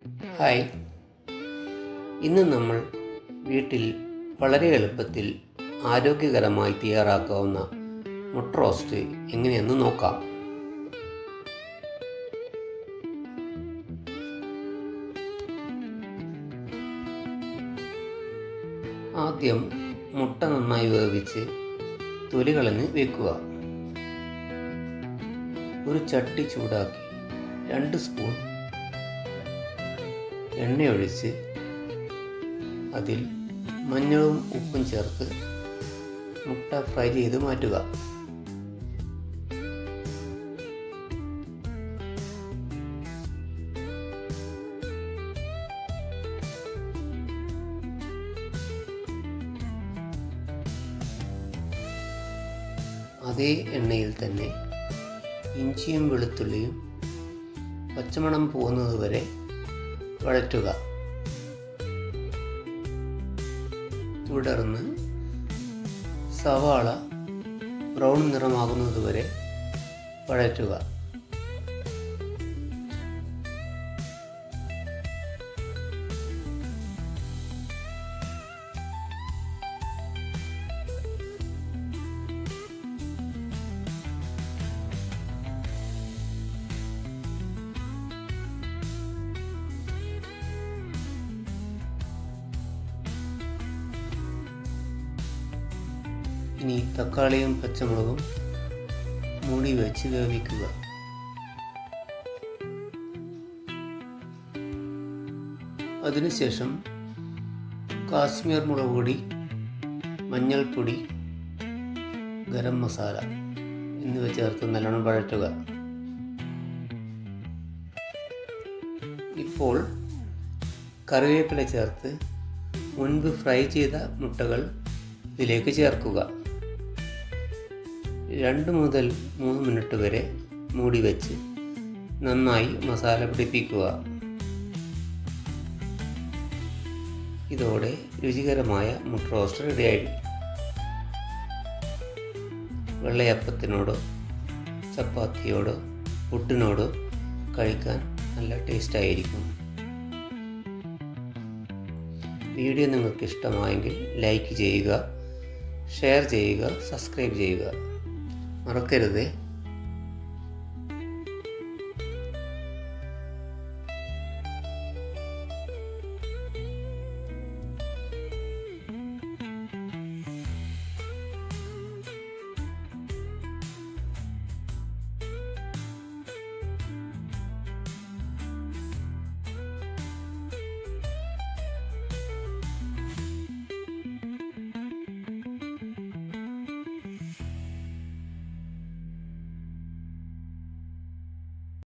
Hi, ഇന്ന് നമ്മൾ വീട്ടിൽ വളരെ എളുപ്പത്തിൽ ആരോഗ്യകരമായി തയ്യാറാക്കാവുന്ന മുട്ട റോസ്റ്റ് എങ്ങനെയെന്ന് നോക്കാം. ആദ്യം മുട്ട നന്നായി വേവിച്ച് തൊലി കളഞ്ഞ് വെക്കുക. ഒരു ചട്ടി ചൂടാക്കി 2 സ്പൂൺ എണ്ണയൊഴിച്ച് അതിൽ മഞ്ഞളും ഉപ്പും ചേർത്ത് മുട്ട ഫ്രൈ ചെയ്ത് മാറ്റുക. അതേ എണ്ണയിൽ തന്നെ ഇഞ്ചിയും വെളുത്തുള്ളിയും പച്ചമണം പോകുന്നതുവരെ വഴറ്റുക. തുടർന്ന് സവാള ബ്രൗൺ നിറമാകുന്നതുവരെ വഴറ്റുക. ഇനി തക്കാളിയും പച്ചമുളകും മൂടി വെച്ച് വേവിക്കുക. അതിനുശേഷം കാശ്മീർ മുളക് പൊടി, മഞ്ഞൾപ്പൊടി, ഗരം മസാല എന്നിവ ചേർത്ത് നല്ലോണം വഴറ്റുക. ഇപ്പോൾ കറിവേപ്പില ചേർത്ത് മുൻപ് ഫ്രൈ ചെയ്ത മുട്ടകൾ ഇതിലേക്ക് ചേർക്കുക. 2 മുതൽ 3 മിനിറ്റ് വരെ മൂടി വെച്ച് നന്നായി മസാല പിടിപ്പിക്കുക. ഇതോടെ രുചികരമായ മുട്ട റോസ്റ്റ് റെഡിയായി. വെള്ളയപ്പത്തിനോടോ ചപ്പാത്തിയോടോ പുട്ടിനോടോ കഴിക്കാൻ നല്ല ടേസ്റ്റായിരിക്കും. വീഡിയോ നിങ്ങൾക്ക് ഇഷ്ടമായെങ്കിൽ ലൈക്ക് ചെയ്യുക, ഷെയർ ചെയ്യുക, സബ്സ്ക്രൈബ് ചെയ്യുക. മറക്കരുത്.